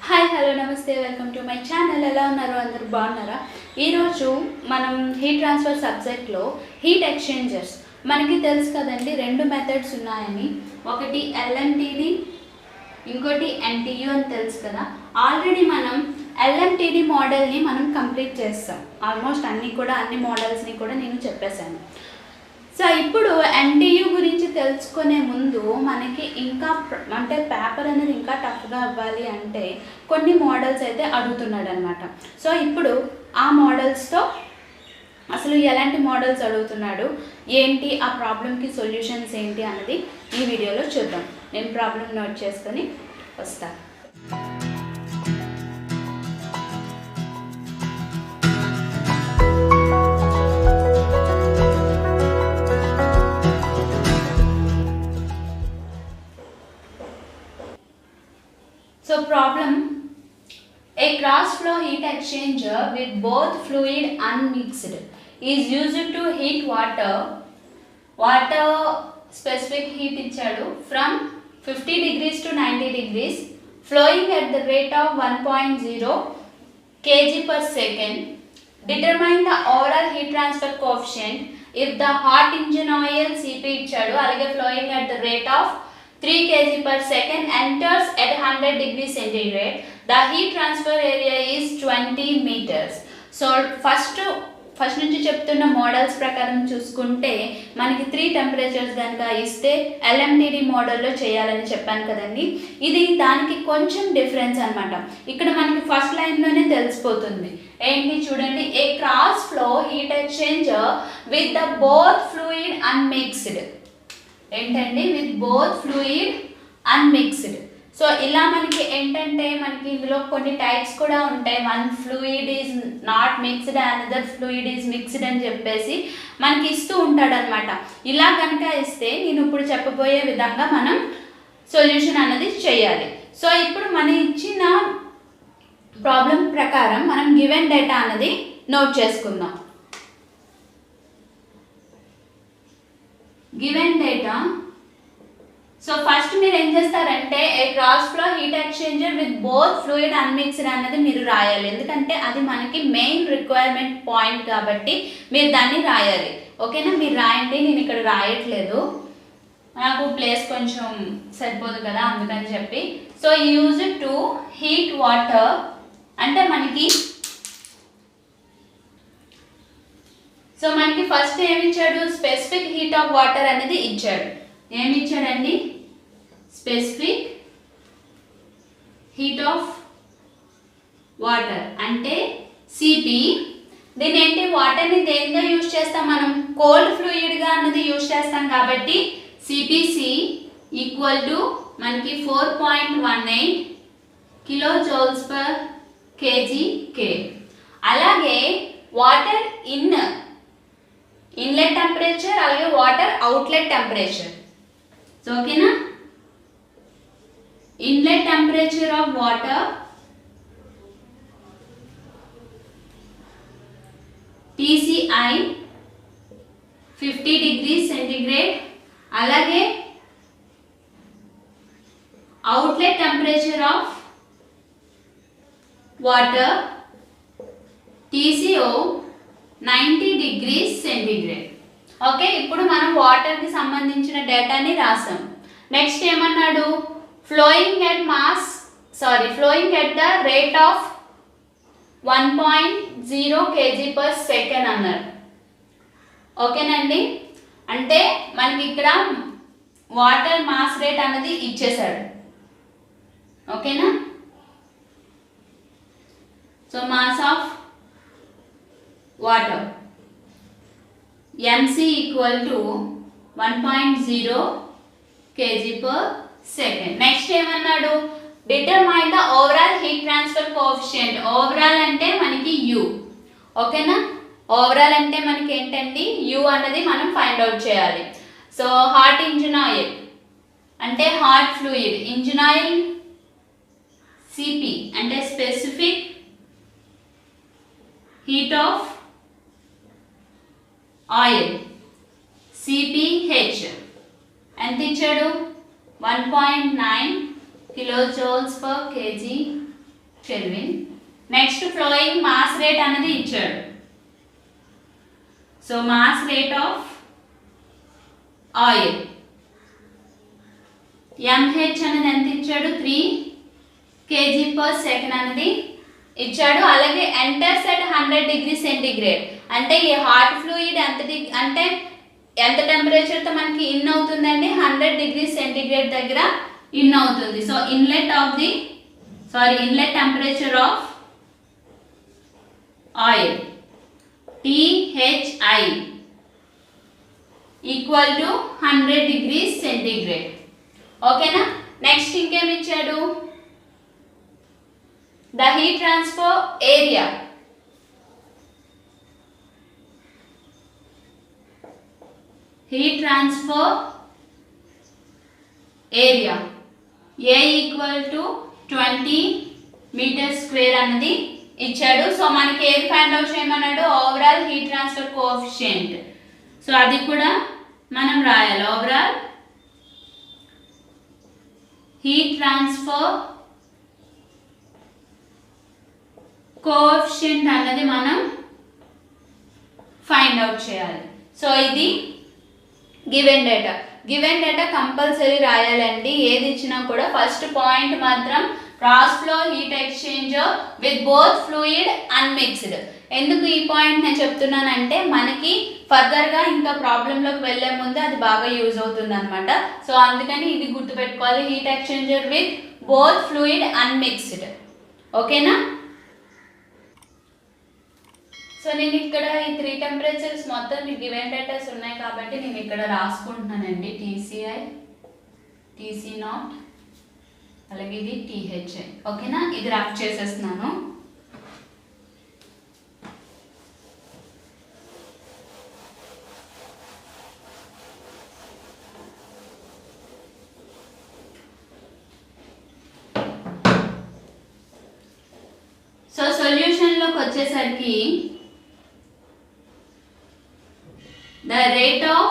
Hi hello నమస్తే welcome to my channel. ఎలా ఉన్నారు? అందరూ బాగున్నారా? ఈరోజు మనం హీట్ ట్రాన్స్ఫర్ సబ్జెక్ట్లో హీట్ ఎక్స్చేంజర్స్ మనకి తెలుసు కదండి, రెండు మెథడ్స్ ఉన్నాయని. ఒకటి ఎల్ఎంటీడీ, ఇంకోటి ఎన్టీయూ అని తెలుసు కదా. ఆల్రెడీ మనం ఎల్ఎంటీడీ మోడల్ని మనం కంప్లీట్ చేస్తాం. ఆల్మోస్ట్ అన్ని మోడల్స్ని కూడా నేను చెప్పేశాను. సో ఇప్పుడు ఎన్టీయూ గురించి తెలుసుకునే ముందు మనకి ఇంకా అంటే పేపర్ అనేది ఇంకా టఫ్గా అవ్వాలి అంటే కొన్ని మోడల్స్ అయితే అడుగుతున్నాడు అనమాట. సో ఇప్పుడు ఆ మోడల్స్తో అసలు ఎలాంటి మోడల్స్ అడుగుతున్నాడు, ఏంటి ఆ ప్రాబ్లమ్కి సొల్యూషన్స్ ఏంటి అన్నది ఈ వీడియోలో చూద్దాం. నేను ప్రాబ్లం నోట్ చేసుకొని వస్తాను. So problem: a cross flow heat exchanger with both fluid unmixed is used to heat water specific heat ichadu from 50 degrees to 90 degrees flowing at the rate of 1.0 kg per second. Determine the overall heat transfer coefficient if the hot engine oil CP ichadu alage flowing at the rate of 3 kg per second enters at 100 degrees centigrade. The heat transfer area is 20 meters. So first నుంచి చెప్తున్న models ప్రకారం చూసుకుంటే మనకి 3 temperatures కనుక ఇస్తే ఎల్ఎంటీడీ మోడల్లో చేయాలని చెప్పాను కదండి. ఇది దానికి కొంచెం డిఫరెన్స్ అనమాట. ఇక్కడ మనకి ఫస్ట్ లైన్లోనే తెలిసిపోతుంది ఏంటి చూడండి. A cross flow heat exchanger with the both fluid unmixed ఏంటండి, with both fluid unmixed. So ఇలా మనకి ఏంటంటే మనకి ఇందులో కొన్ని టైప్స్ కూడా ఉంటాయి. One fluid is not mixed, another fluid is mixed అని చెప్పేసి మనకి ఇస్తూ ఉంటాడు అనమాట. ఇలా కనుక ఇస్తే నేను ఇప్పుడు చెప్పబోయే విధంగా మనం సొల్యూషన్ అన్నది చేయాలి. సో ఇప్పుడు మన ఇచ్చిన ప్రాబ్లం ప్రకారం మనం గివెన్ డేటా అన్నది నోట్ చేసుకుందాం. Given data. సో ఫస్ట్ మీరు ఏం చేస్తారంటే A cross flow heat exchanger with both fluid unmixed అన్నది మీరు రాయాలి. ఎందుకంటే అది మనకి మెయిన్ రిక్వైర్మెంట్ పాయింట్ కాబట్టి మీరు దాన్ని రాయాలి. ఓకేనా? మీరు రాయండి, నేను ఇక్కడ రాయట్లేదు, నాకు ప్లేస్ కొంచెం సరిపోదు కదా అందుకని చెప్పి. So use to heat water అంటే మనకి ఫస్ట్ ఏమి ఇచ్చాడు, స్పెసిఫిక్ హీట్ ఆఫ్ వాటర్ అనేది ఇచ్చాడు. ఏమి ఇచ్చాడండి, స్పెసిఫిక్ హీట్ ఆఫ్ వాటర్ అంటే సిపి. దీని ఏంటి, వాటర్ని దేనిగా యూజ్ చేస్తాం మనం, కోల్డ్ ఫ్లూయిడ్గా అన్నది యూజ్ చేస్తాం కాబట్టి సిపిసి ఈక్వల్ టు మనకి 4.18 కిలో జౌల్స్ పర్ కేజీ కే. అలాగే వాటర్ ఇన్లెట్ టెంపరేచర్ అలాగే వాటర్ అవుట్లెట్ టెంపరేచర్. సో ఓకేనా, inlet temperature of water TCI 50 degrees centigrade. అలాగే outlet temperature of water TCO 90 degrees centigrade. Okay, ఇప్పుడు మనం వాటర్కి సంబంధించిన డేటాని రాసాం. నెక్స్ట్ ఏమన్నాడు, flowing at the rate of 1.0 kg per second అన్నారు. ఓకేనండి, అంటే మనకి ఇక్కడ వాటర్ మాస్ రేట్ అనేది ఇచ్చేసాడు. ఓకేనా, so mass of water MC equal to 1.0 kg per second. Next ఏమన్నాడు, determine the overall heat transfer coefficient. Overall అంటే మనకి U. ఓకేనా, ఓవరాల్ అంటే మనకి ఏంటండి U అన్నది మనం ఫైండ్ అవుట్ చేయాలి. సో హాట్ ఇంజిన్ ఆయిల్ అంటే hot fluid, engine oil CP అంటే specific heat of oil CPH ఎంత ఇచ్చాడు, 1.9 kilojoules per kg kelvin. Next flowing mass rate అనేది ఇచ్చాడు. So mass rate of oil m h అనేది ఎంత ఇచ్చాడు, 3 kg/s అనేది ఇచ్చాడు. అలాగే ఎంటర్స్ అట్ 100 degrees సెంటిగ్రేడ్, అంటే ఈ హాట్ ఫ్లూయిడ్ అంటే ఎంత టెంపరేచర్తో మనకి ఇన్ అవుతుందండి, 100 degrees సెంటిగ్రేడ్ దగ్గర ఇన్ అవుతుంది. So inlet temperature of oil THI equal to 100 degrees centigrade. ఓకేనా. నెక్స్ట్ ఇంకేమి ఇచ్చాడు, the heat transfer area. Heat transfer area A equal to 20 m² అన్నది ఇచ్చాడు. సో మనకి ఏది ఫైండ్ అవుట్ చేయమన్నాడు, overall heat transfer coefficient. So అది కూడా మనం రాయాలి. ఓవరాల్ హీట్ ట్రాన్స్ఫర్ కోఎఫిషియంట్ అన్నది మనం ఫైండ్ అవుట్ చేయాలి. సో ఇది గివెన్ డేటా కంపల్సరీ రాయాలండి. ఏది ఇచ్చినా కూడా ఫస్ట్ పాయింట్ మాత్రం cross flow heat exchanger with both fluid unmixed. ఎందుకు ఈ పాయింట్ నేను చెప్తున్నానంటే మనకి ఫర్దర్గా ఇంకా ప్రాబ్లంలోకి వెళ్ళే ముందు అది బాగా యూజ్ అవుతుంది అనమాట. సో అందుకని ఇది గుర్తుపెట్టుకోవాలి, heat exchanger with both fluid unmixed. ఓకేనా. సో నేను ఇక్కడ ఈ 3 టెంపరేచర్స్ మొత్తం మీకు గివెన్ డేటాస్ ఉన్నాయి కాబట్టి నేను ఇక్కడ రాసుకుంటున్నానండి. TCI, TC0, అలాగే ఇది THI. ఓకేనా, ఇది రఫ్ చేసేస్తున్నాను. సో సొల్యూషన్లోకి వచ్చేసరికి the rate of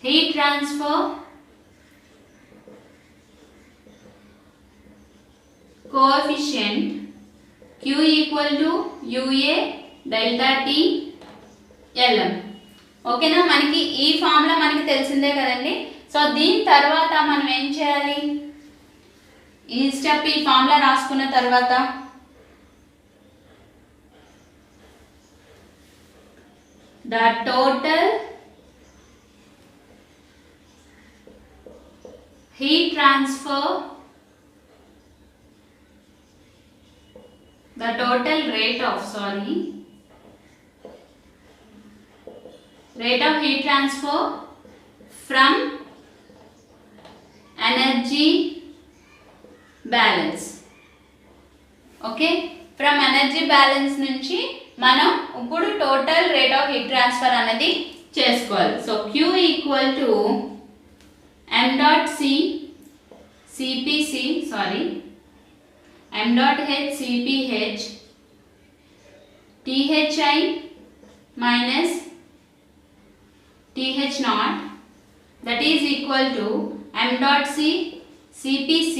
heat transfer coefficient Q equal to UA delta T LM. ఓకేనా, మనకి ఈ ఫార్ములా మనకి తెలిసిందే కదండి. సో దీని తర్వాత మనం ఏం చేయాలి, ఈ స్టెప్ ఈ ఫార్ములా రాసుకున్న తర్వాత the total heat transfer, the total rate of heat transfer from energy balance. Okay, from energy balance నుంచి మనం ఇప్పుడు total rate of heat transfer అనేది చేసుకోవాలి. So Q equal to m dot H CPH THI minus TH0 that is equal to m dot C CPC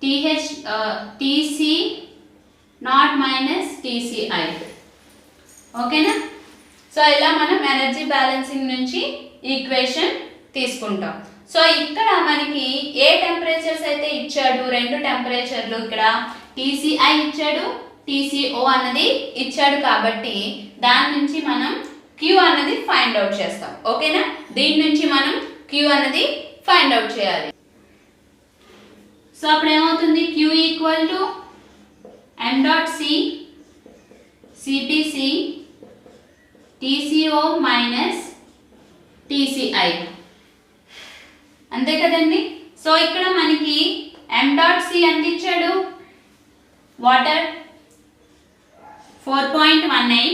TC0 minus TCI. ఓకేనా. So ఇలా మనం energy balancing నుంచి equation తీసుకుంటాం. So ఇక్కడ మనకి ఏ temperatures అయితే ఇచ్చాడు, 2 టెంపరేచర్లు ఇక్కడ TCI ఇచ్చాడు, TCO అన్నది ఇచ్చాడు కాబట్టి దాని నుంచి మనం Q అన్నది ఫైండ్ అవుట్ చేస్తాం. ఓకేనా, దీని నుంచి మనం Q అన్నది ఫైండ్ అవుట్ చేయాలి. సో అప్పుడు ఏమవుతుంది, Q equal to m dot C CPC TCO minus TCI. అంతే కదండి. సో ఇక్కడ మనకి m డాట్ C ఎంత ఇచ్చాడు, water 4.18.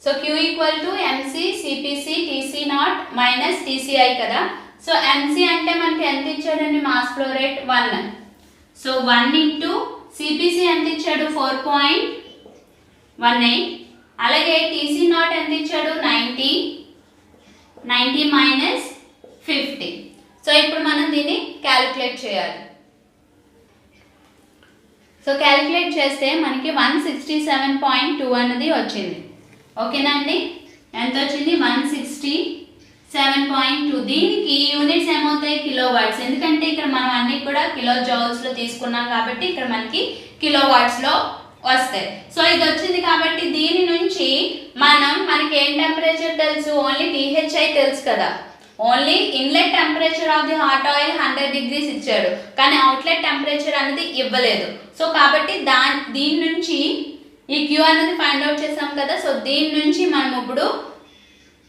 So Q equal to MC CPC TC0 minus TCI కదా. సో MC అంటే మనకి ఎంత ఇచ్చాడండి, mass flow rate 1. So 1 into CPC ఎంత ఇచ్చాడు, 4.18. అలాగే TC0 ఎంత ఇచ్చాడు, 90 90 మైనస్ 50. సో ఇప్పుడు మనం దీన్ని క్యాలిక్యులేట్ చేయాలి. సో క్యాలిక్యులేట్ చేస్తే మనకి 167.2 అన్నది వచ్చింది. ఓకేనా అండి? ఎంత వచ్చింది? 167.2. దీనికి యూనిట్స్ ఏమవుతాయి? Kilowatts. ఎందుకంటే ఇక్కడ మనం అన్ని కూడా కిలో జౌల్స్లో తీసుకున్నాం కాబట్టి ఇక్కడ మనకి కిలో వాట్స్లో వస్తాయి. సో ఇది వచ్చింది కాబట్టి దీని నుంచి మనకి ఏం టెంపరేచర్ తెలుసు? ఓన్లీ THI తెలుసు కదా. Only inlet temperature of the hot oil 100 degrees ఇచ్చాడు, కానీ అవుట్లెట్ టెంపరేచర్ అనేది ఇవ్వలేదు. సో కాబట్టి దీని నుంచి ఈ Q అనేది ఫైండ్ అవుట్ చేసాం కదా. సో దీని నుంచి మనం ఇప్పుడు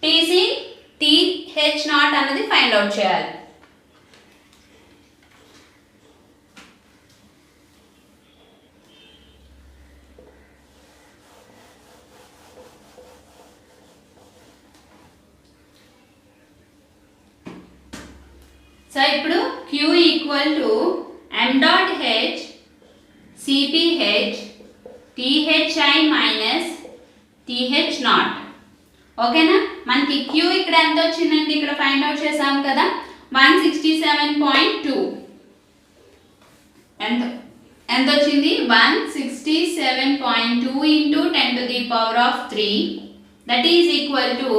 TH0 అనేది ఫైండ్ అవుట్ చేయాలి. సో ఇప్పుడు Q equal to m.H CpH THI minus TH0. ఓకేనా? మనకి Q ఇక్కడ ఎంత వచ్చిందండి? ఇక్కడ ఫైండ్ అవుట్ చేసాం కదా, 167.2. ఎంత వచ్చింది? 167.2 into 10 to the power of 3, that is equal to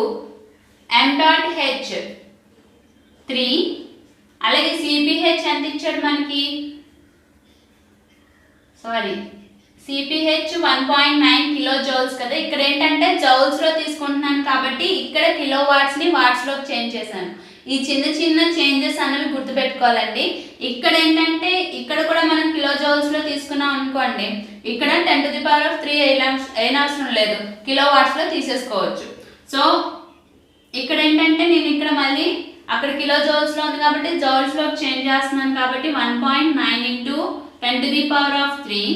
m.H 3. అలాగే CpH ఎంత ఇచ్చాడు మనకి? CpH 1.9 కిలో జౌల్స్ కదా. ఇక్కడ ఏంటంటే జౌల్స్లో తీసుకుంటున్నాను కాబట్టి ఇక్కడ కిలో వాట్స్ని వాట్స్లోకి చేంజ్ చేశాను. ఈ చిన్న చిన్న చేంజెస్ అనేవి గుర్తుపెట్టుకోవాలండి. ఇక్కడ ఏంటంటే ఇక్కడ కూడా మనం కిలో జౌల్స్లో తీసుకున్నాం అనుకోండి, ఇక్కడ 10 to the power of 3 అయినవసరం లేదు, కిలో వాట్స్లో తీసేసుకోవచ్చు. సో ఇక్కడ ఏంటంటే నేను ఇక్కడ మళ్ళీ అక్కడ కిలో జౌల్స్లో ఉంది కాబట్టి జౌల్స్లోకి చేంజ్ చేస్తున్నాను కాబట్టి 1.9 into 10 to the power of 3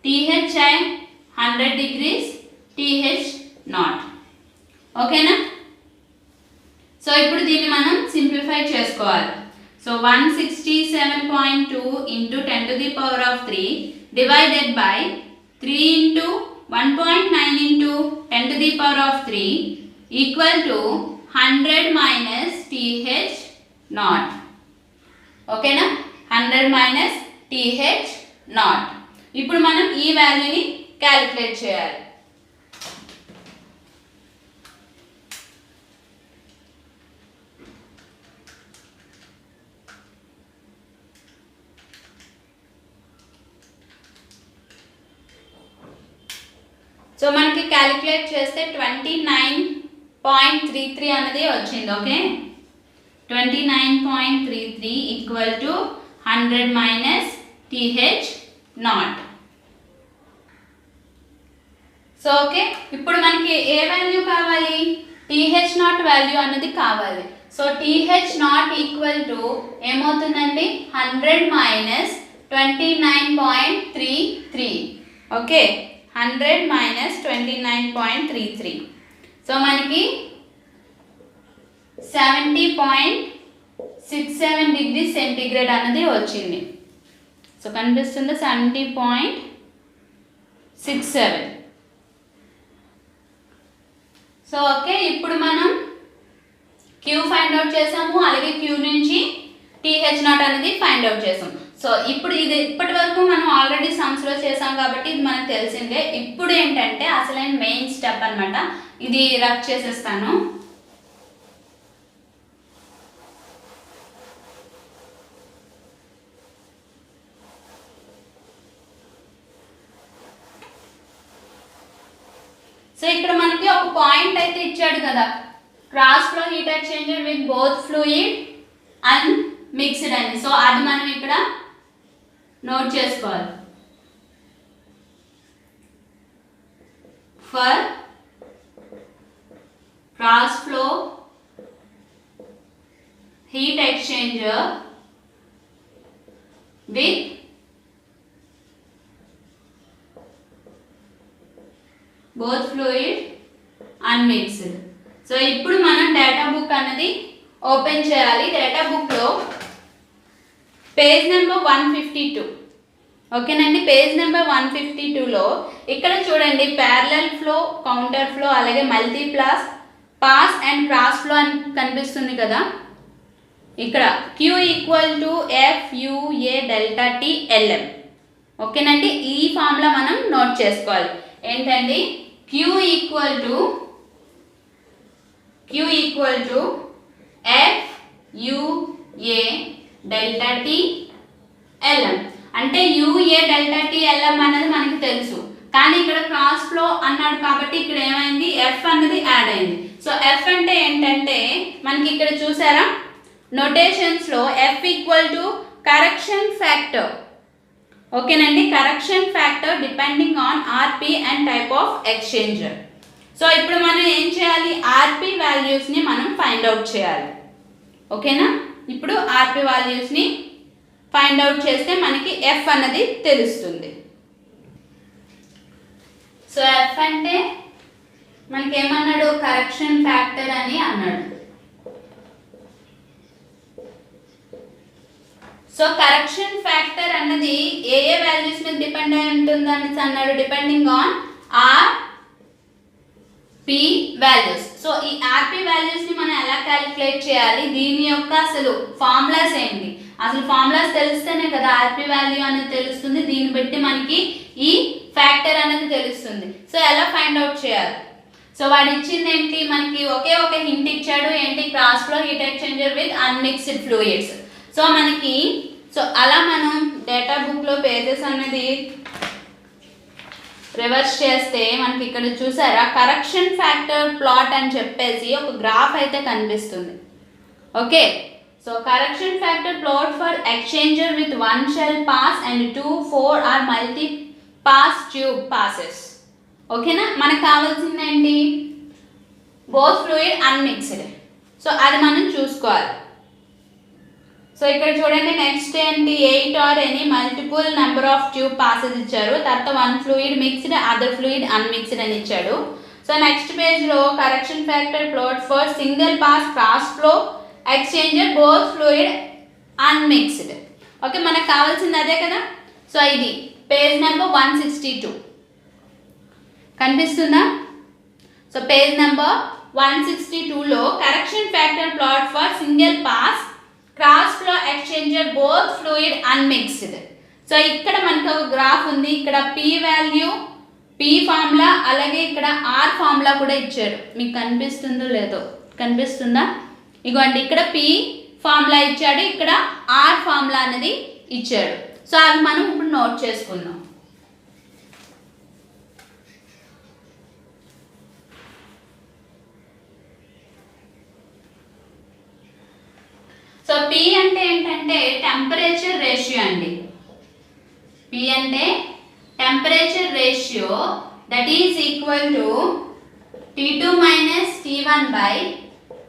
THI 100 degrees TH0. ఓకేనా? సో ఇప్పుడు దీన్ని మనం సింప్లిఫై చేసుకోవాలి. So 167.2 into 10 to the power of 3 divided by 3 into 1.9 into 10 to the power of 3 equal to 100 minus TH0. ఓకేనా? 100 minus TH0. ఇప్పుడు మనం ఈ వాల్యూని క్యాలిక్యులేట్ చేయాలి. సో మనకి క్యాలిక్యులేట్ చేస్తే 29.33 అనేది వచ్చింది. Okay, 29.33 equal to 100 minus TH0. So okay, ఇప్పుడు మనకి ఏ వాల్యూ కావాలి? TH0 వాల్యూ అన్నది కావాలి. సో TH0 ఈక్వల్ టు ఏమవుతుందండి? 100 మైనస్ 29.33. Okay, 100 minus 29.33. సో మనకి 70.67 డిగ్రీ సెంటీగ్రేడ్ అన్నది వచ్చింది. సో కనిపిస్తుంది 70.67. సో ఓకే, ఇప్పుడు మనం Q ఫైండ్ అవుట్ చేసాము, అలాగే Q నుంచి TH0 అనేది ఫైండ్ అవుట్ చేసాం. సో ఇప్పుడు ఇది ఇప్పటి వరకు మనం ఆల్రెడీ సమ్స్లో చేసాం కాబట్టి ఇది మనకు తెలిసిందే. ఇప్పుడు ఏంటంటే అసలైన మెయిన్ స్టెప్ అన్నమాట, ఇది రబ్ చేసేస్తాను. సో ఇక్కడ మనకి ఒక పాయింట్ అయితే ఇచ్చాడు కదా, cross flow heat exchanger with both fluid and mixed అని. సో అది మనం ఇక్కడ నోట్ చేసుకోవాలి. For cross flow heat exchanger with both fluid and mixed. So ఇప్పుడు మనం డేటా బుక్ అనేది ఓపెన్ చేయాలి. డేటా బుక్లో పేజ్ నెంబర్ 152. ఓకేనండి, పేజ్ నెంబర్ 152లో ఇక్కడ చూడండి ప్యారలల్ ఫ్లో, కౌంటర్ ఫ్లో, అలాగే పాస్ అండ్ క్రాస్ ఫ్లో అని కనిపిస్తుంది కదా, ఇక్కడ Q equal to FUA delta T LM. ఓకేనండి, ఈ ఫార్ములా మనం నోట్ చేసుకోవాలి. ఏంటండి, Q equal to FUA delta T LM. అంటే UA డెల్టా T LM అనేది మనకి తెలుసు, కానీ ఇక్కడ క్రాస్ ఫ్లో అన్నాడు కాబట్టి ఇక్కడ ఏమైంది, F అనేది యాడ్ అయింది. సో F అంటే ఏంటంటే మనకి ఇక్కడ చూసారా నోటేషన్స్లో F equal to correction factor. ఓకేనండి, correction factor depending on RP and type of exchanger. So ఇప్పుడు మనం ఏం చేయాలి, RP వాల్యూస్ని మనం ఫైండ్ అవుట్ చేయాలి. ఓకేనా, ఇప్పుడు RP వాల్యూస్ని ఫైండ్ అవుట్ చేస్తే మనకి F అన్నది తెలుస్తుంది. సో F అంటే మనకి ఏమన్నాడు, కరెక్షన్ ఫ్యాక్టర్ అని అన్నాడు. సో కరెక్షన్ ఫ్యాక్టర్ అన్నది ఏ వాల్యూస్ మీద డిపెండ్ అయి ఉంటుంది అని అన్నాడు, depending on RP values. So ఈ RP వాల్యూస్ ని మనం ఎలా క్యాలిక్యులేట్ చేయాలి, దీని యొక్క అసలు ఫార్ములాస్ ఏంటి, అసలు ఫార్ములాస్ తెలిస్తేనే కదా RP వాల్యూ అనేది తెలుస్తుంది, దీన్ని బట్టి మనకి ఈ ఫ్యాక్టర్ అనేది తెలుస్తుంది. సో ఎలా ఫైండ్ అవుట్ చేయాలి, సో వాడు ఇచ్చింది ఏంటి, మనకి ఒకే ఒక హింట్ ఇచ్చాడు, ఏంటి, cross flow heat exchanger with unmixed fluids. So మనకి అలా మనం డేటా బుక్లో పేజెస్ అనేది రివర్స్ చేస్తే మనకి ఇక్కడ చూసారా కరెక్షన్ ఫ్యాక్టర్ ప్లాట్ అని చెప్పేసి ఒక గ్రాఫ్ అయితే కనిపిస్తుంది. Okay, so correction factor plot for exchanger with 1 shell pass and 2, 4 or multi pass tube passes. ఓకేనా, మనకు కావాల్సింది ఏంటి, బోత్ ఫ్లూయిడ్ అన్మిక్స్డ్. సో అది మనం చూసుకోవాలి. సో ఇక్కడ చూడండి నెక్స్ట్ ఏంటి, 8 or any multiple number of tube passes ఇచ్చారు, తర్వాత 1 fluid mixed other fluid unmixed అని ఇచ్చాడు. సో నెక్స్ట్ పేజ్లో correction factor plot for single pass cross flow exchanger both fluid unmixed. Okay, మనకు కావాల్సింది అదే కదా. సో ఇది పేజ్ నెంబర్ 162 కనిపిస్తుందా. సో పేజ్ నెంబర్ 162లో correction factor plot for single pass cross flow exchanger both fluid unmixed. So ఇక్కడ మనకు ఒక గ్రాఫ్ ఉంది, ఇక్కడ P వాల్యూ, P ఫార్ములా, అలాగే ఇక్కడ R ఫార్ములా కూడా ఇచ్చాడు. మీకు కనిపిస్తుందో లేదో, కనిపిస్తుందా, ఇగోండి ఇక్కడ P ఫార్ములా ఇచ్చాడు, ఇక్కడ R ఫార్ములా అనేది ఇచ్చాడు. సో అవి మనం ఇప్పుడు నోట్ చేసుకుందాం. సో P అంటే ఏంటంటే టెంపరేచర్ రేషియో అండి. P అంటే temperature ratio, that is equal to T2 minus T1 by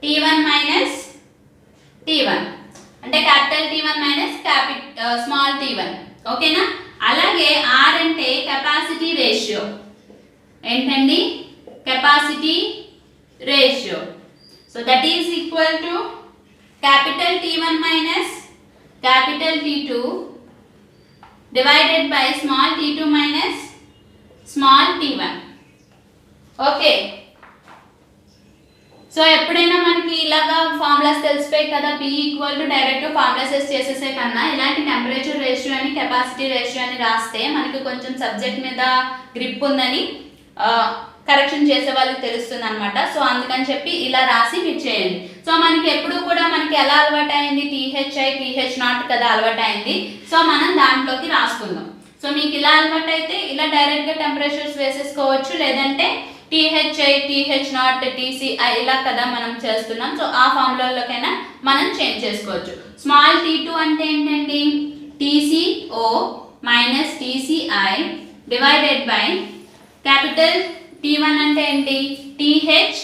T1 minus T1, అంటే capital T1 minus small T1. ఓకేనా, అలాగే R అంటే కెపాసిటీ రేషియో. ఏంటండి, capacity ratio. So that is equal to capital T1 minus capital T2 divided by small t2 minus small t1. Okay, so ఎప్పుడైనా మనకి ఇలాగా formulas తెలిసిపోయి కదా, P equal to direct formulas చేసేసే కన్నా ఇలాంటి టెంపరేచర్ రేషియో అని కెపాసిటీ రేషియో అని రాస్తే మనకి కొంచెం సబ్జెక్ట్ మీద గ్రిప్ ఉందని కరెక్షన్ చేసే వాళ్ళకి తెలుస్తుంది అనమాట. సో అందుకని చెప్పి ఇలా రాసి మీరు చేయండి. సో మనకి ఎప్పుడు కూడా మనకి ఎలా అలవాటు అయింది, THI TH0 కదా అలవాటు అయింది. సో మనం దాంట్లోకి రాసుకుందాం. సో మీకు ఇలా అలవాటు అయితే ఇలా డైరెక్ట్గా టెంపరేచర్స్ వేసేసుకోవచ్చు, లేదంటే THI TH0 TCI ఇలా కదా మనం చేస్తున్నాం. సో ఆ ఫార్ములాలోకైనా మనం చేంజ్ చేసుకోవచ్చు. స్మాల్ t2 అంటే ఏంటండి, TCO minus TCI divided by capital T1 అంటే ఏంటి, TH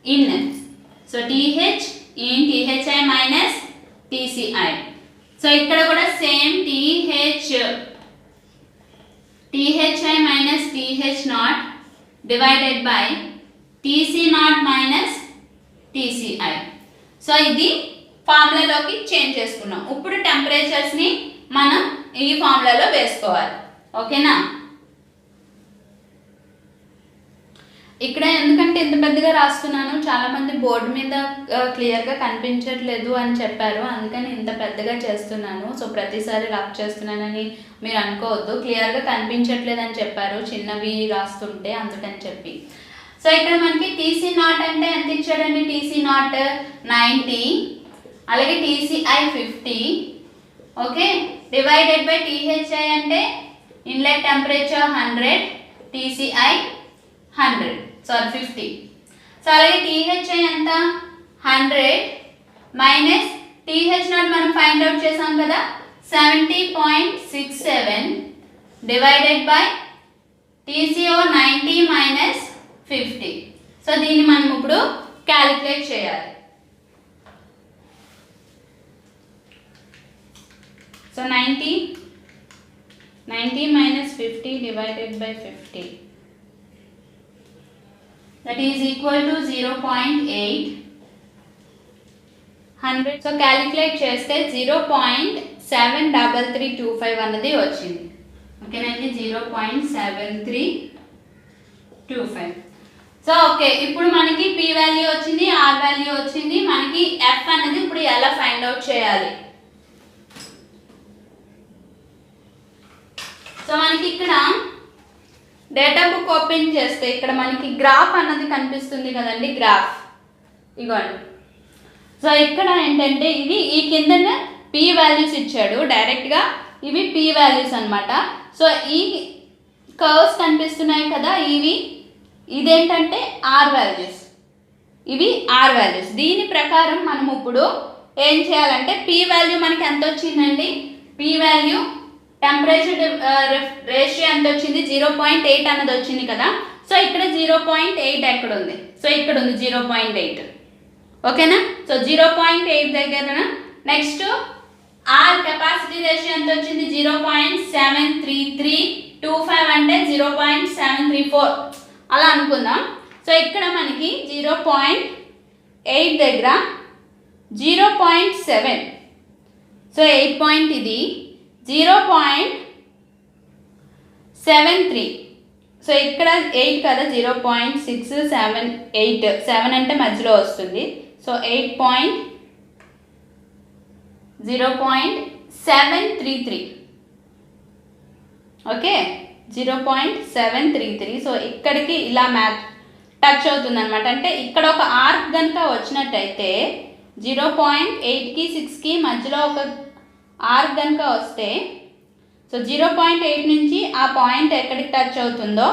in. So TH in THI minus TCI. So ఇక్కడ కూడా same THI minus TH0 divided by TC0 minus TCI. So ఇది ఫార్ములాలోకి చేంజ్ చేసుకున్నాం. ఇప్పుడు టెంపరేచర్స్ని మనం ఈ ఫార్ములాలో వేసుకోవాలి. ఓకేనా, ఇక్కడ ఎందుకంటే ఇంత పెద్దగా రాస్తున్నాను, చాలామంది బోర్డు మీద క్లియర్గా కనిపించట్లేదు అని చెప్పారు, అందుకని ఇంత పెద్దగా చేస్తున్నాను. సో ప్రతిసారి రఫ్ చేస్తున్నానని మీరు అనుకోవద్దు, క్లియర్గా కనిపించట్లేదు అని చెప్పారు చిన్నవి రాస్తుంటే, అందుకని చెప్పి. సో ఇక్కడ మనకి టీసీ నాట్ అంటే ఎంత ఇచ్చాడండి? టీసీ నాట్ 90, అలాగే TCI 50, okay, divided by THI అంటే inlet temperature 100, TCI 100, sorry 50. So అలాగే టీహెచ్ఐ ఎంత? 100 మైనస్ టీహెచ్ నాట్ మనం ఫైండ్ అవుట్ చేసాం కదా 70.67 divided by TCO 90 minus 50. So దీన్ని మనం ఇప్పుడు క్యాలిక్యులేట్ చేయాలి. So 90 minus 50 divided by 50, that is equal to 0.8. 100. So calculate చేస్తే 0.73325 అన్నది వచ్చింది. ఓకేనండి, 0.7325. సో ఓకే, ఇప్పుడు మనకి పి వాల్యూ వచ్చింది, ఆర్ వాల్యూ వచ్చింది, మనకి ఎఫ్ అనేది ఇప్పుడు ఎలా ఫైండ్ అవుట్ చేయాలి? సో మనకి ఇక్కడ డేటా బుక్ ఓపెన్ చేస్తే ఇక్కడ మనకి గ్రాఫ్ అన్నది కనిపిస్తుంది కదండి, గ్రాఫ్ ఇగోండి. సో ఇక్కడ ఏంటంటే ఇది ఈ కిందనే పి వాల్యూస్ ఇచ్చాడు డైరెక్ట్గా, ఇవి పి వాల్యూస్ అనమాట. సో ఈ కర్వ్స్ కనిపిస్తున్నాయి కదా, ఇదేంటంటే ఆర్ వాల్యూస్, ఇవి ఆర్ వాల్యూస్. దీని ప్రకారం మనం ఇప్పుడు ఏం చేయాలంటే పి వాల్యూ మనకి ఎంత వచ్చిందండి? పి వాల్యూ టెంపరేచర్ రేషియో ఎంత వచ్చింది? 0.8 అన్నది వచ్చింది కదా. సో ఇక్కడ 0.8 ఎక్కడ ఉంది? సో ఇక్కడ ఉంది 0.8, ఓకేనా. సో 0.8 దగ్గర నెక్స్ట్ ఆర్ కెపాసిటీ రేషియో ఎంత వచ్చింది? 0.73325 అంటే 0.734 అలా అనుకుందాం. సో ఇక్కడ మనకి 0.8 దగ్గర 0.7, సో 8 పాయింట్ ఇది 0.73. సో ఇక్కడ 8 కదా, 0.678, 7 అంటే మధ్యలో వస్తుంది. So 0.733, okay, 0.733. సో ఇక్కడికి ఇలా మ్యాచ్ టచ్ అవుతుంది అనమాట. అంటే ఇక్కడ ఒక ఆర్క్ కనుక వచ్చినట్టయితే 0.8కి 6కి మధ్యలో ఒక ఆర్క్ కనుక వస్తే, సో 0.8 నుంచి ఆ పాయింట్ ఎక్కడికి టచ్ అవుతుందో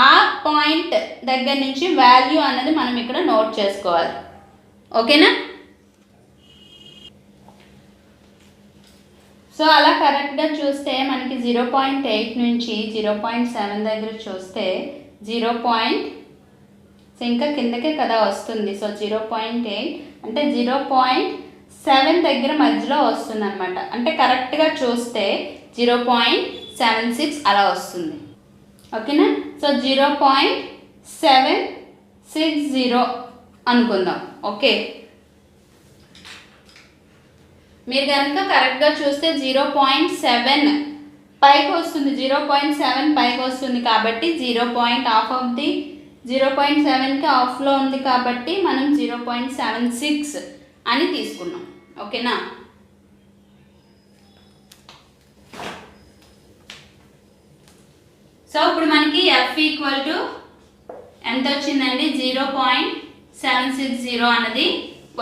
ఆ పాయింట్ దగ్గర నుంచి వాల్యూ అన్నది మనం ఇక్కడ నోట్ చేసుకోవాలి, ఓకేనా. సో అలా కరెక్ట్గా చూస్తే మనకి 0.8 నుంచి 0.7 దగ్గర చూస్తే 0. సో ఇంకా కిందకే కదా వస్తుంది. సో 0.8 అంటే 0.7 దగ్గర మధ్యలో వస్తుంది అనమాట. అంటే కరెక్ట్గా చూస్తే 0.76 అలా వస్తుంది, ఓకేనా. సో 0.760 అనుకుందాం, ఓకే. మీరు కనుక కరెక్ట్గా చూస్తే 0.7 పైకి వస్తుంది, 0.7 పైకి వస్తుంది కాబట్టి 0.7కి ఆఫ్లో ఉంది కాబట్టి మనం 0.76 అని తీసుకున్నాం, ఓకేనా. సో ఇప్పుడు మనకి ఎఫ్ ఈక్వల్ టు ఎంత వచ్చిందండి? 0.760 అన్నది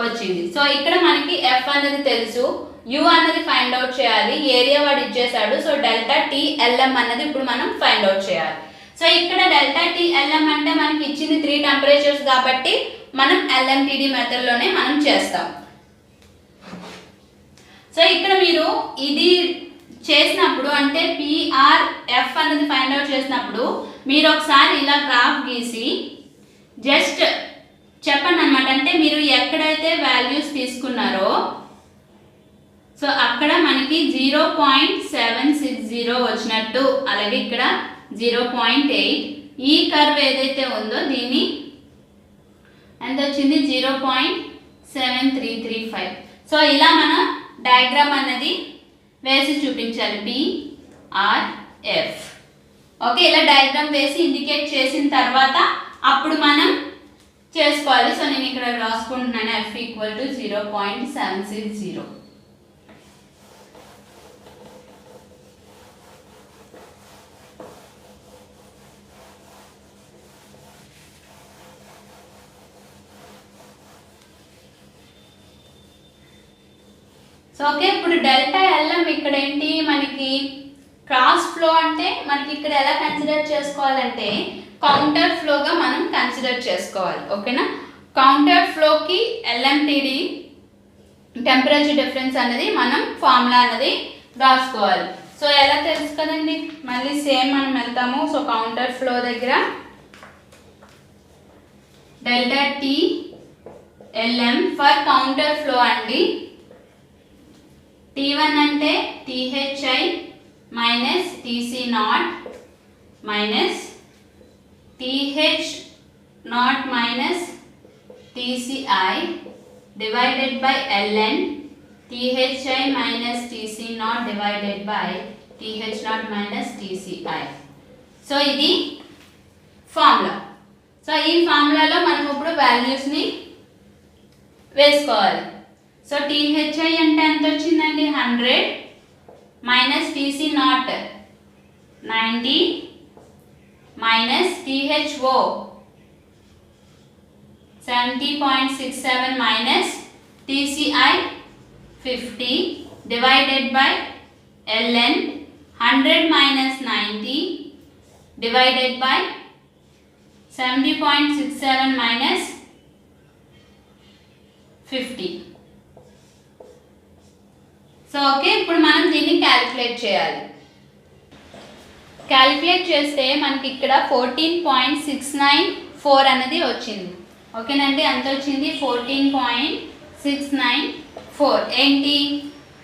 వచ్చింది. సో ఇక్కడ మనకి ఎఫ్ అనేది తెలుసు, యు అన్నది ఫైండ్ అవుట్ చేయాలి, ఏరియా వాడు ఇచ్చేసాడు. సో డెల్టా టీ ఎల్ఎం అన్నది ఇప్పుడు మనం ఫైండ్ అవుట్ చేయాలి. సో ఇక్కడ డెల్టా టీ ఎల్ఎం అంటే మనకి ఇచ్చింది 3 టెంపరేచర్స్ కాబట్టి మనం ఎల్ఎంటీడీ మెథడ్లోనే మనం చేస్తాం. సో ఇక్కడ మీరు ఇది చేసినప్పుడు అంటే పిఆర్ఎఫ్ అన్నది ఫైండ్ అవుట్ చేసినప్పుడు మీరు ఒకసారి ఇలా గ్రాఫ్ గీసి జస్ట్ చెప్పండి అనమాట. అంటే మీరు ఎక్కడైతే వాల్యూస్ తీసుకున్నారో సో అక్కడ మనకి 0.760 వచ్చినట్టు, అలాగే ఇక్కడ 0.8, ఈ కర్వ్ ఏదైతే ఉందో దీన్ని ఎంత వచ్చింది? 0.7335. సో ఇలా మనం డయాగ్రామ్ అన్నది వేసి చూపించాలి, పిఆర్ఎఫ్, ఓకే. ఇలా డయాగ్రామ్ వేసి ఇండికేట్ చేసిన తర్వాత అప్పుడు మనం చేసుకోవాలి. సో నేను ఇక్కడ రాసుకుంటున్నాను F equal to 0.760. So okay, ఇప్పుడు డెల్టా ఎల్ఎం ఇక్కడ ఏంటి మనకి క్రాస్ ఫ్లో అంటే మనకి ఇక్కడ ఎలా కన్సిడర్ చేసుకోవాలంటే కౌంటర్ ఫ్లోగా మనం కన్సిడర్ చేసుకోవాలి. ఓకేనా, కౌంటర్ ఫ్లోకి ఎల్ఎంటిడి టెంపరేచర్ డిఫరెన్స్ అనేది మనం ఫార్ములా అనేది రాసుకోవాలి. సో ఎలా తెలుసు కదండి, మళ్ళీ సేమ్ మనం వెళ్తాము. సో కౌంటర్ ఫ్లో దగ్గర delta T LM for counter flow అండి. T1 అంటే THI minus TC not minus TH not minus TCI divided by ln THI minus TC naught divided by TH naught minus TCI. So ఇది formula. So ఈ ఫార్ములాలో మనం ఇప్పుడు వాల్యూస్ని వేసుకోవాలి. So THI అంటే ఎంత వచ్చిందండి 100 minus TC not 90 minus THO 70.67 minus TCI 50 divided by ln 100 minus 90 divided by 70.67 minus 50. So okay, ఇప్పుడు మనం దీన్ని క్యాలిక్యులేట్ చేయాలి. క్యాలిక్యులేట్ చేస్తే మనకి ఇక్కడ 14.694 అనేది వచ్చింది. ఓకేనండి, అంత వచ్చింది 14.694. ఏంటి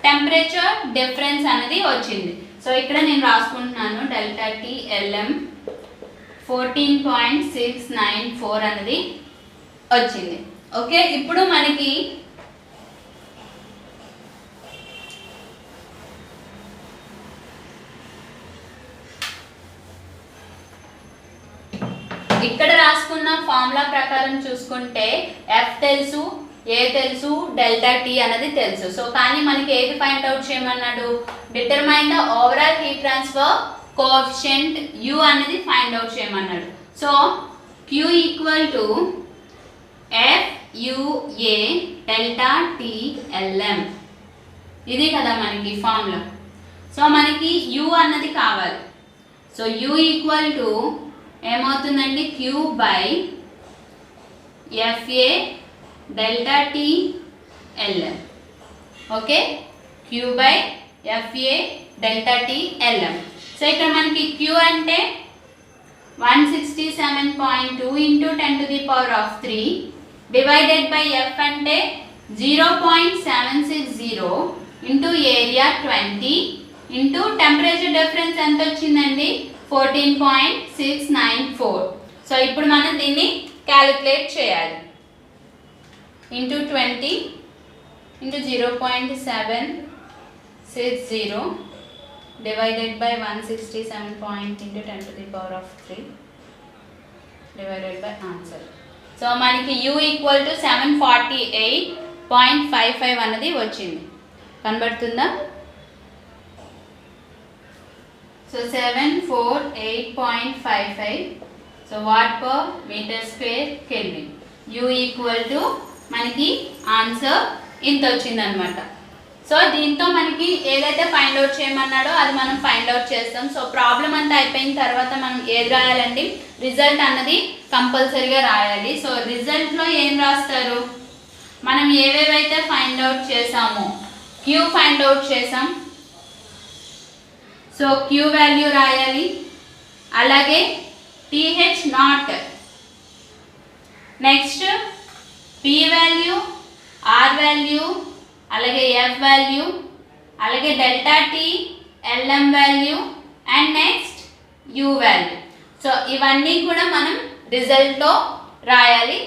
టెంపరేచర్ డిఫరెన్స్ అనేది వచ్చింది. సో ఇక్కడ నేను రాసుకుంటున్నాను డెల్టా టీ ఎల్ఎం 14.694 అనేది వచ్చింది. ఓకే, ఇప్పుడు మనకి ఇక్కడ రాసుకున్న ఫార్ములా ప్రకారం చూసుకుంటే ఎఫ్ తెలుసు, ఏ తెలుసు, డెల్టా టీ అనేది తెలుసు. సో కానీ మనకి ఏది ఫైండ్ అవుట్ చేయమన్నాడు, determine the overall heat transfer coefficient U అనేది ఫైండ్ అవుట్ చేయమన్నాడు. So Q equal to FUA delta T LM, ఇది కదా మనకి ఫార్ములా. సో మనకి యు అన్నది కావాలి. సో యు ఈక్వల్ టు ఏమవుతుందండి Q by FA delta T LM. Okay, Q by FA delta T LM. So ఇక్కడ మనకి Q అంటే 167.2 ఇంటూ 10⁻³ డివైడెడ్ బై F అంటే 0.760 into area 20 into temperature difference ఎంత వచ్చిందండి 14.694. సో ఇప్పుడు మనం దీన్ని క్యాలిక్యులేట్ చేయాలి. Into 20 into 0.760 divided by 167 into 10⁻³ divided by answer. So మనకి U ఈక్వల్ టు 748.55 అనేది వచ్చింది. కనబడుతుందా? So 748.55. So watt per metre square kelvin. U equal to మనకి ఆన్సర్ ఇంత వచ్చిందనమాట. సో దీంతో మనకి ఏదైతే ఫైండ్ అవుట్ చేయమన్నాడో అది మనం ఫైండ్ అవుట్ చేస్తాం. సో ప్రాబ్లం అంతా అయిపోయిన తర్వాత మనం ఏది రాయాలండి, రిజల్ట్ అన్నది కంపల్సరీగా రాయాలి. సో రిజల్ట్లో ఏం రాస్తారు, మనం ఏవేవైతే ఫైండ్ అవుట్ చేసామో Q ఫైండ్ అవుట్ చేసాం. సో Q వాల్యూ రాయాలి. అలాగే TH not, next P value, R value, అలాగే F వాల్యూ, అలాగే delta T LM value and next U value. So ఇవన్నీ కూడా మనం రిజల్ట్లో రాయాలి.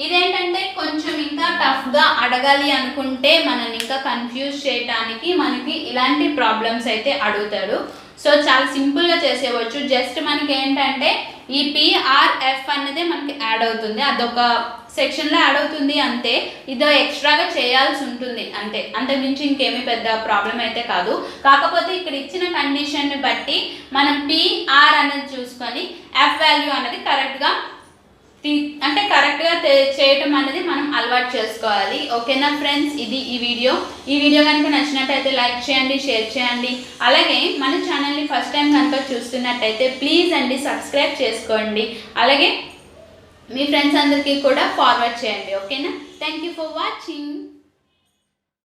ఇదేంటంటే కొంచెం ఇంకా టఫ్గా అడగాలి అనుకుంటే మనల్ని ఇంకా కన్ఫ్యూజ్ చేయడానికి మనకి ఇలాంటి ప్రాబ్లమ్స్ అయితే అడుగుతాడు. సో చాలా సింపుల్గా చేసేవచ్చు. జస్ట్ మనకి ఏంటంటే ఈ పిఆర్ఎఫ్ అనేది మనకి యాడ్ అవుతుంది, అదొక సెక్షన్లో యాడ్ అవుతుంది అంతే. ఇదో ఎక్స్ట్రాగా చేయాల్సి ఉంటుంది అంతే, అంతకుమించి ఇంకేమీ పెద్ద ప్రాబ్లం అయితే కాదు. కాకపోతే ఇక్కడ ఇచ్చిన కండిషన్ని బట్టి మనం పిఆర్ అనేది చూసుకొని ఎఫ్ వాల్యూ అనేది కరెక్ట్గా చేయటం అనేది మనం అలవాటు చేసుకోవాలి. ఓకేనా ఫ్రెండ్స్, ఇది ఈ వీడియో కనుక నచ్చినట్టయితే లైక్ చేయండి, షేర్ చేయండి. అలాగే మన ఛానల్ని ఫస్ట్ టైం కనుక చూస్తున్నట్టయితే ప్లీజ్ అండి సబ్స్క్రైబ్ చేసుకోండి. అలాగే మీ ఫ్రెండ్స్ అందరికీ కూడా ఫార్వర్డ్ చేయండి. ఓకేనా, థ్యాంక్ యూ ఫర్ వాచింగ్.